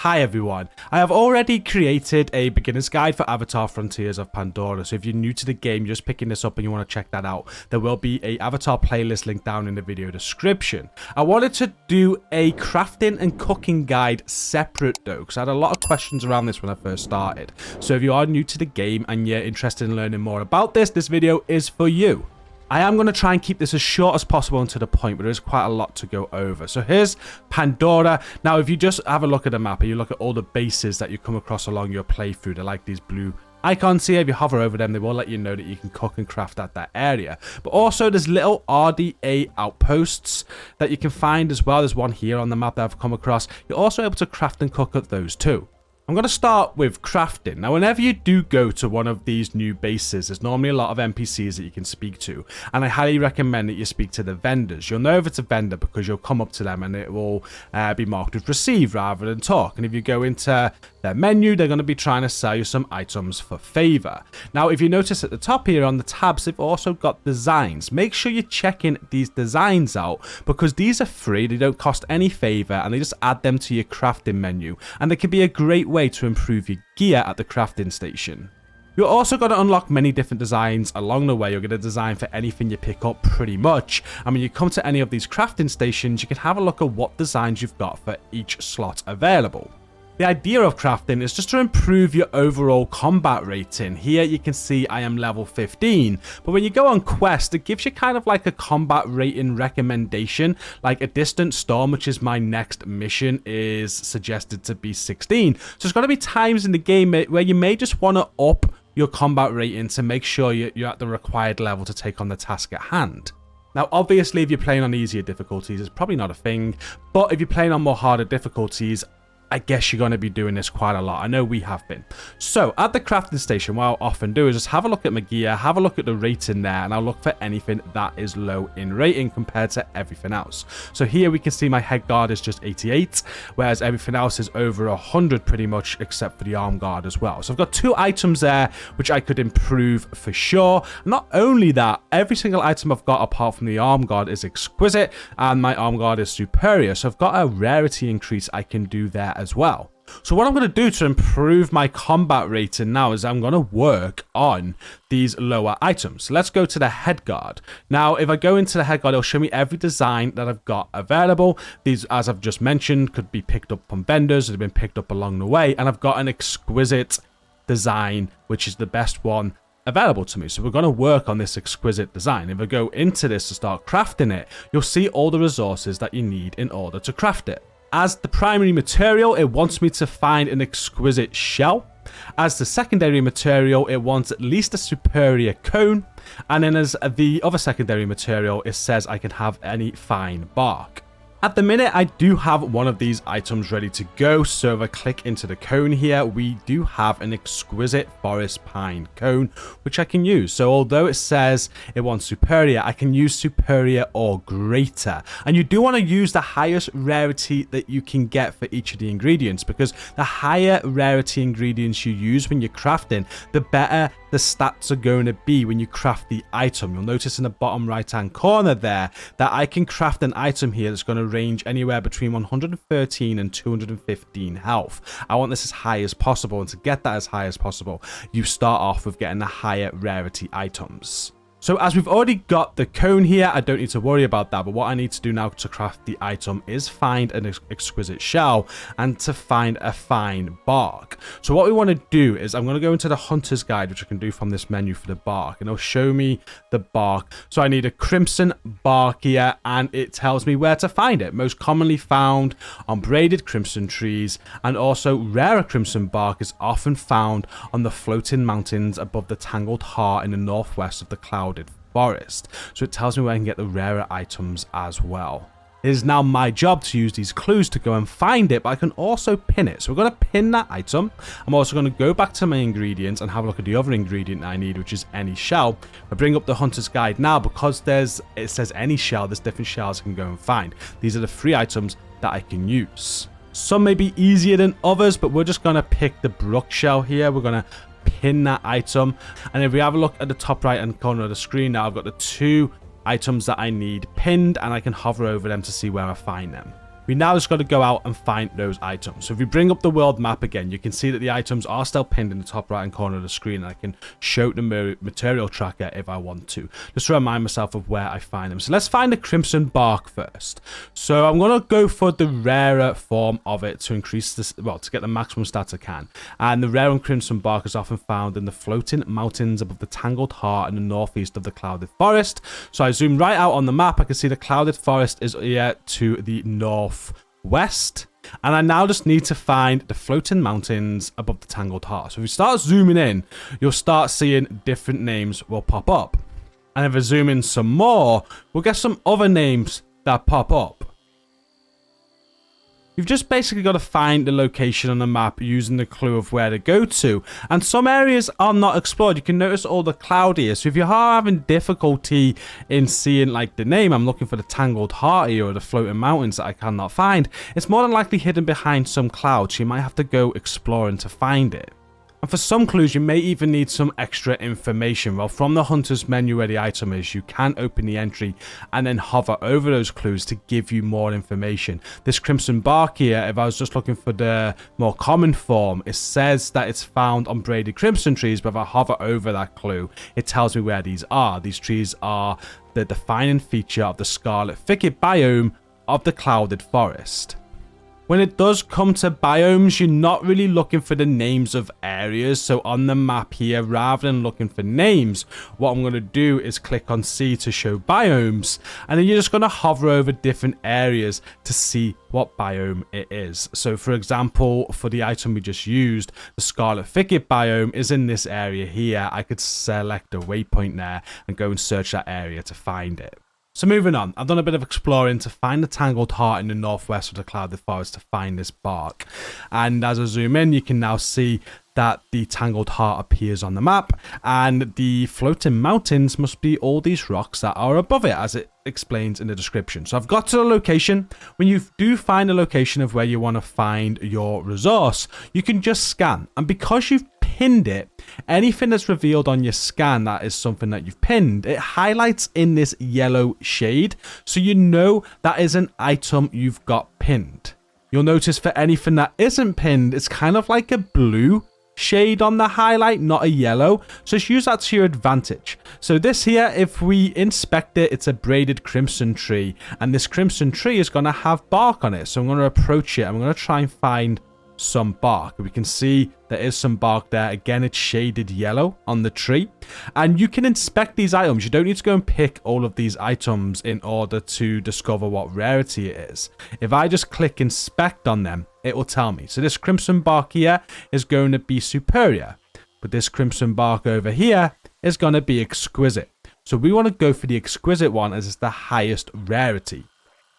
Hi everyone, I have already created a beginner's guide for Avatar Frontiers of Pandora, so if you're new to the game, you're just picking this up and you want to check that out, there will be a Avatar playlist link down in the video description. I wanted to do a crafting and cooking guide separate though, because I had a lot of questions around this when I first started. So if you are new to the game and you're interested in learning more about this video is for you. I am going to try and keep this as short as possible and to the point, but there is quite a lot to go over. So here's Pandora. Now, if you just have a look at the map and you look at all the bases that you come across along your playthrough, they're like these blue icons here. If you hover over them, they will let you know that you can cook and craft at that area. But also, there's little RDA outposts that you can find as well. There's one here on the map that I've come across. You're also able to craft and cook at those too. I'm going to start with crafting. Now, whenever you do go to one of these new bases, there's normally a lot of NPCs that you can speak to, and I highly recommend that you speak to the vendors. You'll know if it's a vendor because you'll come up to them and it will be marked with receive rather than talk. And if you go into their menu, they're going to be trying to sell you some items for favor. Now, if you notice at the top here on the tabs, they've also got designs. Make sure you're checking these designs out because these are free, they don't cost any favor, and they just add them to your crafting menu, and they can be a great way to improve your gear at the crafting station. You're also going to unlock many different designs along the way. You're going to design for anything you pick up pretty much. And when you come to any of these crafting stations, you can have a look at what designs you've got for each slot available. The idea of crafting is just to improve your overall combat rating. Here you can see I am level 15, but when you go on quest, it gives you kind of like a combat rating recommendation, like a distant storm, which is my next mission, is suggested to be 16. So there's going to be times in the game where you may just want to up your combat rating to make sure you're at the required level to take on the task at hand. Now, obviously, if you're playing on easier difficulties, it's probably not a thing, but if you're playing on more harder difficulties, I guess you're going to be doing this quite a lot. I know we have been. So at the crafting station, what I'll often do is just have a look at my gear, have a look at the rating there, and I'll look for anything that is low in rating compared to everything else. So here we can see my head guard is just 88, whereas everything else is over 100 pretty much, except for the arm guard as well. So I've got 2 items there, which I could improve for sure. Not only that, every single item I've got apart from the arm guard is exquisite, and my arm guard is superior. So I've got a rarity increase I can do there as well. So what I'm going to do to improve my combat rating now is I'm going to work on these lower items. So let's go to the head guard. Now, if I go into the head guard, it'll show me every design that I've got available. These, as I've just mentioned, could be picked up from vendors. They've been picked up along the way. And I've got an exquisite design, which is the best one available to me. So we're going to work on this exquisite design. If I go into this to start crafting it, you'll see all the resources that you need in order to craft it. As the primary material, it wants me to find an exquisite shell. As the secondary material, it wants at least a superior cone. And then as the other secondary material, it says I can have any fine bark. At the minute, I do have one of these items ready to go. So if I click into the cone here, we do have an exquisite forest pine cone, which I can use. So although it says it wants superior, I can use superior or greater. And you do want to use the highest rarity that you can get for each of the ingredients, because the higher rarity ingredients you use when you're crafting, the better the stats are going to be when you craft the item. You'll notice in the bottom right hand corner there that I can craft an item here that's going to range anywhere between 113 and 215 health. I want this as high as possible, and to get that as high as possible, you start off with getting the higher rarity items. So as we've already got the cone here, I don't need to worry about that. But what I need to do now to craft the item is find an exquisite shell and to find a fine bark. So what we want to do is I'm going to go into the hunter's guide, which I can do from this menu for the bark, and it'll show me the bark. So I need a crimson bark here, and it tells me where to find it. Most commonly found on braided crimson trees, and also rarer crimson bark is often found on the floating mountains above the tangled heart in the northwest of the cloud forest. So it tells me where I can get the rarer items as well. It is now my job to use these clues to go and find it, but I can also pin it. So we're going to pin that item. I'm also going to go back to my ingredients and have a look at the other ingredient I need, which is any shell. I bring up the hunter's guide now because it says any shell. There's different shells I can go and find. These are the 3 items that I can use. Some may be easier than others, but we're just going to pick the brook shell here. We're going to pin that item, and if we have a look at the top right hand corner of the screen now, I've got the 2 items that I need pinned, and I can hover over them to see where I find them. We now just got to go out and find those items. So if we bring up the world map again, you can see that the items are still pinned in the top right hand corner of the screen, and I can show the material tracker if I want to, just to remind myself of where I find them. So let's find the crimson bark first. So I'm going to go for the rarer form of it to increase this, well, to get the maximum stats I can. And the rare and crimson bark is often found in the floating mountains above the Tangled Heart in the northeast of the Clouded Forest. So I zoom right out on the map. I can see the Clouded Forest is here to the northwest. And I now just need to find the floating mountains above the Tangled Heart. So if we start zooming in, you'll start seeing different names will pop up. And if I zoom in some more, we'll get some other names that pop up. You've just basically got to find the location on the map using the clue of where to go to. And some areas are not explored. You can notice all the cloud here. So if you are having difficulty in seeing like the name, I'm looking for the Tangled Heart here or the floating mountains that I cannot find, it's more than likely hidden behind some clouds. So you might have to go exploring to find it. And for some clues, you may even need some extra information. Well, from the hunter's menu where the item is, you can open the entry and then hover over those clues to give you more information. This crimson bark here, if I was just looking for the more common form, it says that it's found on braided crimson trees, but if I hover over that clue, it tells me where these are. These trees are the defining feature of the scarlet thicket biome of the Clouded Forest. When it does come to biomes, you're not really looking for the names of areas. So on the map here, rather than looking for names, what I'm going to do is click on C to show biomes. And then you're just going to hover over different areas to see what biome it is. So for example, for the item we just used, the Scarlet Thicket biome is in this area here. I could select a waypoint there and go and search that area to find it. So moving on, I've done a bit of exploring to find the Tangled Heart in the northwest of the Clouded Forest to find this bark. And as I zoom in, you can now see that the Tangled Heart appears on the map, and the floating mountains must be all these rocks that are above it, as it explains in the description. So I've got to the location. When you do find a location of where you want to find your resource, you can just scan. And because you've pinned it, anything that's revealed on your scan that is something that you've pinned, it highlights in this yellow shade, so you know that is an item you've got pinned. You'll notice for anything that isn't pinned, it's kind of like a blue shade on the highlight, not a yellow. So just use that to your advantage. So this here, if we inspect it, it's a braided crimson tree, and this crimson tree is going to have bark on it. So I'm going to approach it. I'm going to try and find some bark. We can see there is some bark there. Again, it's shaded yellow on the tree, and you can inspect these items. You don't need to go and pick all of these items in order to discover what rarity it is. If I just click inspect on them, it will tell me. So this crimson bark here is going to be superior, but this crimson bark over here is going to be exquisite. So we want to go for the exquisite one, as it's the highest rarity.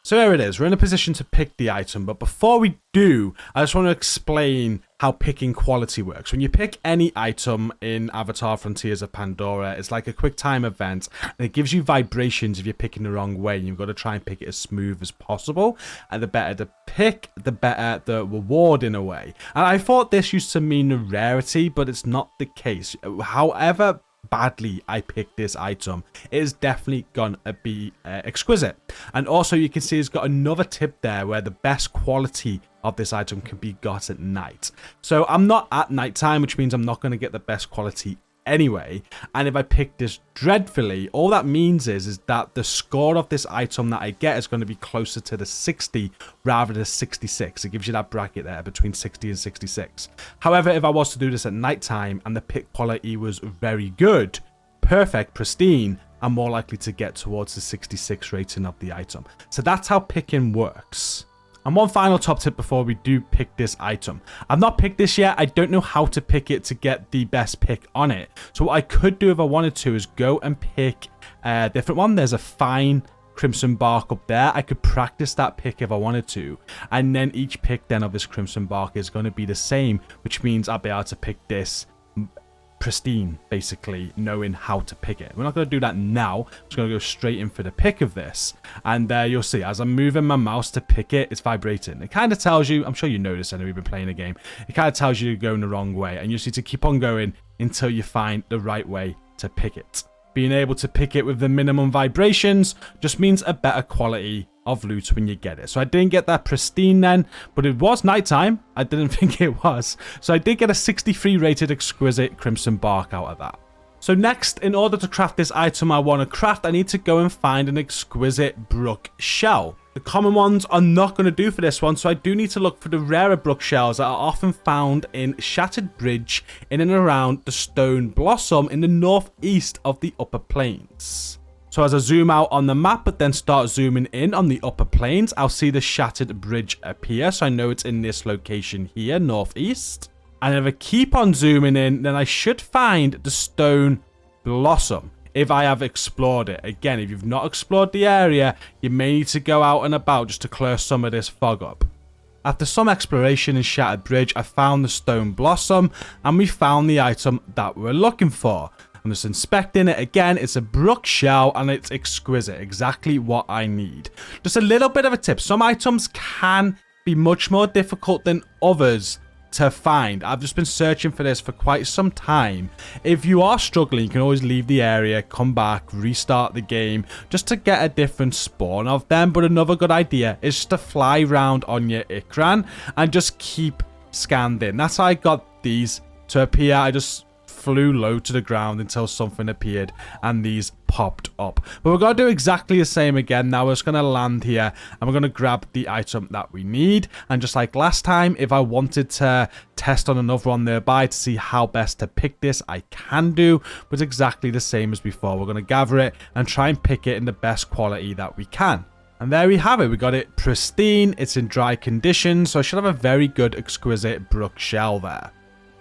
So there it is, we're in a position to pick the item, but before we do, I just want to explain how picking quality works. When you pick any item in Avatar Frontiers of Pandora, it's like a quick time event, and it gives you vibrations if you're picking the wrong way, and you've got to try and pick it as smooth as possible, and the better the pick, the better the reward in a way. And I thought this used to mean the rarity, but it's not the case. However badly I picked this item, it is definitely gonna be exquisite. And also you can see it's got another tip there where the best quality of this item can be got at night. So I'm not at nighttime, which means I'm not going to get the best quality anyway. And if I pick this dreadfully, all that means is that the score of this item that I get is going to be closer to the 60 rather than 66. It gives you that bracket there between 60 and 66. However, if I was to do this at nighttime and the pick quality was very good, perfect, pristine, I'm more likely to get towards the 66 rating of the item. So that's how picking works. And one final top tip before we do pick this item. I've not picked this yet. I don't know how to pick it to get the best pick on it. So what I could do if I wanted to is go and pick a different one. There's a fine crimson bark up there. I could practice that pick if I wanted to. And then each pick then of this crimson bark is going to be the same, which means I'll be able to pick this pristine, basically knowing how to pick it. We're not going to do that now. I'm just going to go straight in for the pick of this, and you'll see as I'm moving my mouse to pick it, it's vibrating. It kind of tells you, I'm sure you know this, I know you've been playing a game, it kind of tells you you're going the wrong way, and you just need to keep on going until you find the right way to pick it. Being able to pick it with the minimum vibrations just means a better quality of loot when you get it. So I didn't get that pristine then, but it was nighttime. I didn't think it was. So I did get a 63 rated exquisite crimson bark out of that. So next, in order to craft this item I want to craft, I need to go and find an exquisite brook shell. The common ones are not going to do for this one, so I do need to look for the rarer brook shells that are often found in Shattered Bridge in and around the Stone Blossom in the northeast of the Upper Plains. So as I zoom out on the map, but then start zooming in on the Upper Plains, I'll see the Shattered Bridge appear, so I know it's in this location here, northeast. And if I keep on zooming in, then I should find the Stone Blossom if I have explored it. Again, if you've not explored the area, you may need to go out and about just to clear some of this fog up. After some exploration in Shattered Bridge, I found the Stone Blossom, and we found the item that we're looking for. I'm just inspecting it again. It's a brook shell, and it's exquisite. Exactly what I need. Just a little bit of a tip. Some items can be much more difficult than others to find. I've just been searching for this for quite some time. If you are struggling, you can always leave the area, come back, restart the game just to get a different spawn of them. But another good idea is just to fly around on your Ikran and just keep scanning. That's how I got these to appear. I just flew low to the ground until something appeared and these popped up. But we're going to do exactly the same again. Now we're just going to land here and we're going to grab the item that we need. And just like last time, if I wanted to test on another one nearby to see how best to pick this, I can do. But it's exactly the same as before. We're going to gather it and try and pick it in the best quality that we can. And there we have it. We got it pristine. It's in dry condition. So I should have a very good exquisite brook shell there.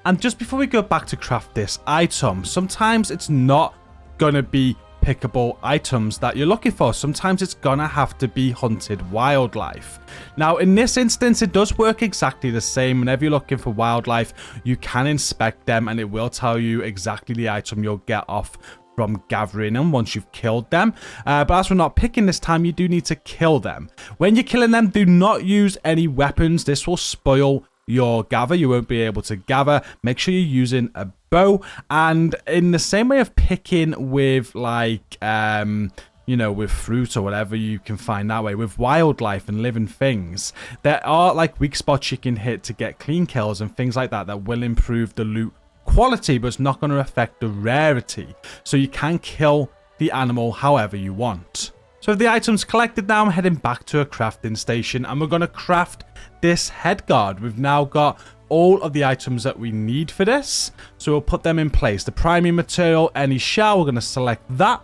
And just before we go back to craft this item, sometimes it's not going to be pickable items that you're looking for. Sometimes it's going to have to be hunted wildlife. Now, in this instance, it does work exactly the same. Whenever you're looking for wildlife, you can inspect them and it will tell you exactly the item you'll get off from gathering them once you've killed them. But as we're not picking this time, you do need to kill them. When you're killing them, do not use any weapons. This will spoil your gather. You won't be able to gather. Make sure you're using a bow. And in the same way of picking with like you know, with fruit or whatever you can find that way, with wildlife and living things, there are like weak spots you can hit to get clean kills and things like that that will improve the loot quality, but it's not going to affect the rarity. So you can kill the animal however you want. So the item's collected now, I'm heading back to a crafting station and we're going to craft this head guard. We've now got all of the items that we need for this. So we'll put them in place. The primary material, any shell, we're going to select that.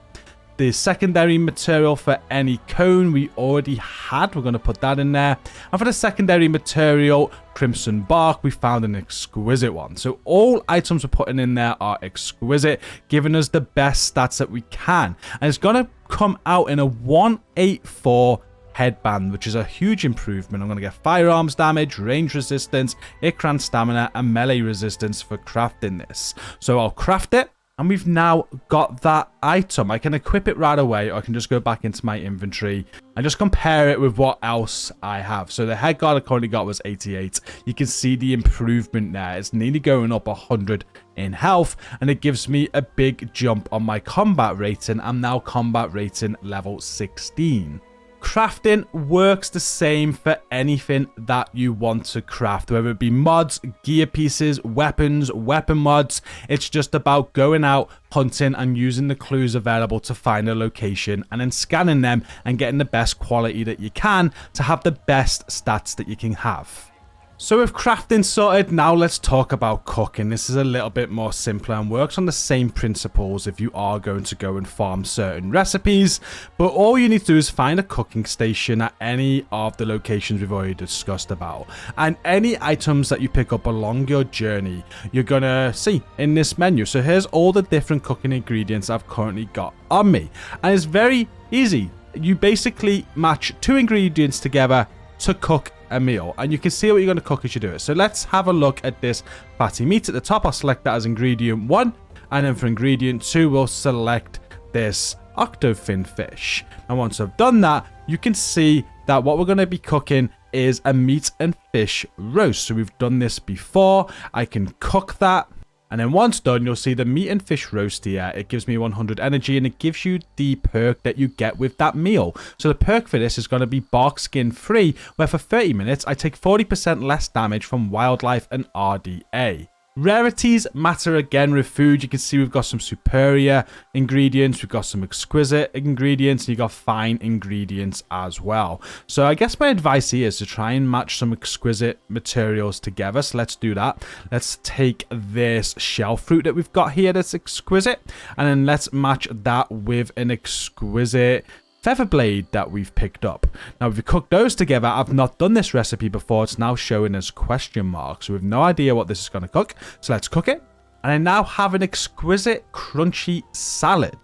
The secondary material for any cone we already had, we're going to put that in there. And for the secondary material, crimson bark, we found an exquisite one. So all items we're putting in there are exquisite, giving us the best stats that we can. And it's going to come out in a 184 headband, which is a huge improvement. I'm going to get firearms damage, range resistance, Ikran stamina, and melee resistance for crafting this. So I'll craft it. And we've now got that item. I can equip it right away, or I can just go back into my inventory and just compare it with what else I have. So the head guard I currently got was 88. You can see the improvement there. It's nearly going up 100 in health, and it gives me a big jump on my combat rating. I'm now combat rating level 16. Crafting works the same for anything that you want to craft, whether it be mods, gear pieces, weapons, weapon mods. It's just about going out, hunting, and using the clues available to find a location and then scanning them and getting the best quality that you can to have the best stats that you can have. So with crafting sorted, now let's talk about cooking. This is a little bit more simpler and works on the same principles if you are going to go and farm certain recipes. But all you need to do is find a cooking station at any of the locations we've already discussed about. And any items that you pick up along your journey, you're going to see in this menu. So here's all the different cooking ingredients I've currently got on me. And it's very easy. You basically match 2 ingredients together to cook a meal, and you can see what you're going to cook as you do it. So let's have a look at this fatty meat. At the top, I'll select that as ingredient 1, and then for ingredient 2, we'll select this octofin fish. And once I've done that, you can see that what we're going to be cooking is a meat and fish roast. So we've done this before. I can cook that. And then once done, you'll see the meat and fish roast here. It gives me 100 energy and it gives you the perk that you get with that meal. So the perk for this is going to be bark skin free, where for 30 minutes, I take 40% less damage from wildlife and RDA. Rarities matter again with food. You can see we've got some superior ingredients, we've got some exquisite ingredients, and you've got fine ingredients as well. So I guess my advice here is to try and match some exquisite materials together. So let's do that. Let's take this shell fruit that we've got here that's exquisite, and then let's match that with an exquisite feather blade that we've picked up. Now, if you cook those together, I've not done this recipe before. It's now showing as question mark. So we have no idea what this is going to cook. So let's cook it. And I now have an exquisite crunchy salad.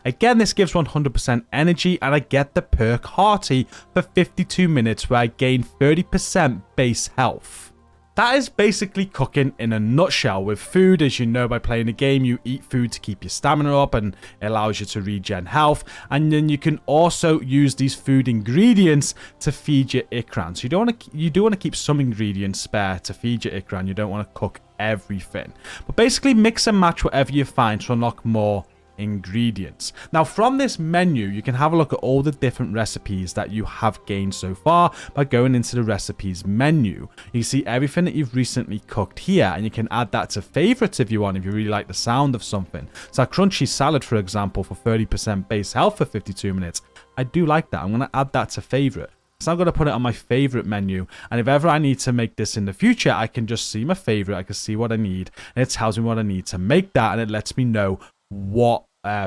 Again, this gives 100% energy and I get the perk hearty for 52 minutes where I gain 30% base health. That is basically cooking in a nutshell. With food, as you know by playing the game, you eat food to keep your stamina up and it allows you to regen health. And then you can also use these food ingredients to feed your Ikran. So you do want to keep some ingredients spare to feed your Ikran. You don't want to cook everything. But basically mix and match whatever you find to unlock more ingredients. Now, from this menu, you can have a look at all the different recipes that you have gained so far by going into the recipes menu. You see everything that you've recently cooked here, and you can add that to favorites if you want, if you really like the sound of something. So a crunchy salad, for example, for 30% base health for 52 minutes. I do like that. I'm going to add that to favorite. So I'm going to put it on my favorite menu, and if ever I need to make this in the future, I can just see my favorite, I can see what I need, and it tells me what I need to make that, and it lets me know what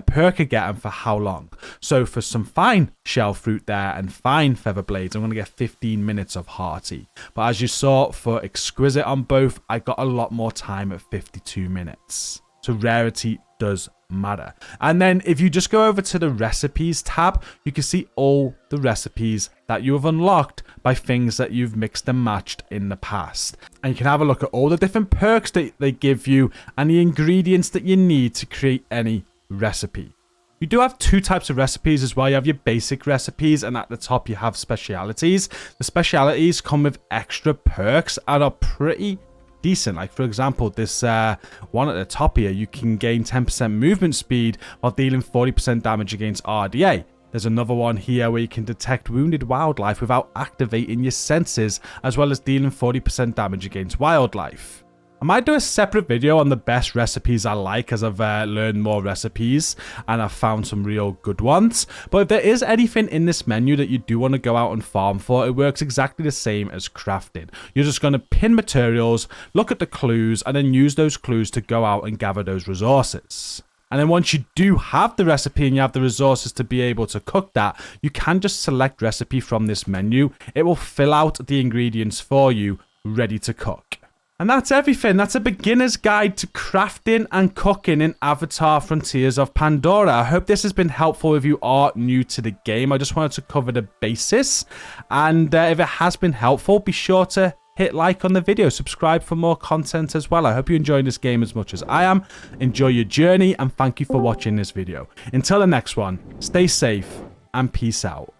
perk I get and for how long. So for some fine shell fruit there and fine feather blades, I'm going to get 15 minutes of hearty. But as you saw, for exquisite on both, I got a lot more time at 52 minutes. So rarity does matter. And then if you just go over to the recipes tab, you can see all the recipes that you have unlocked by things that you've mixed and matched in the past. And you can have a look at all the different perks that they give you and the ingredients that you need to create any recipe. You do have two types of recipes as well. You have your basic recipes, and at the top you have specialities. The specialities come with extra perks and are pretty decent. Like, for example, this one at the top here, you can gain 10% movement speed while dealing 40% damage against RDA. There's another one here where you can detect wounded wildlife without activating your senses, as well as dealing 40% damage against wildlife. I might do a separate video on the best recipes I like, as I've learned more recipes and I've found some real good ones. But if there is anything in this menu that you do want to go out and farm for, it works exactly the same as crafting. You're just going to pin materials, look at the clues, and then use those clues to go out and gather those resources. And then once you do have the recipe and you have the resources to be able to cook that, you can just select recipe from this menu. It will fill out the ingredients for you, ready to cook. And that's everything. That's a beginner's guide to crafting and cooking in Avatar Frontiers of Pandora. I hope this has been helpful if you are new to the game. I just wanted to cover the basis. And if it has been helpful, be sure to hit like on the video. Subscribe for more content as well. I hope you're enjoying this game as much as I am. Enjoy your journey and thank you for watching this video. Until the next one, stay safe and peace out.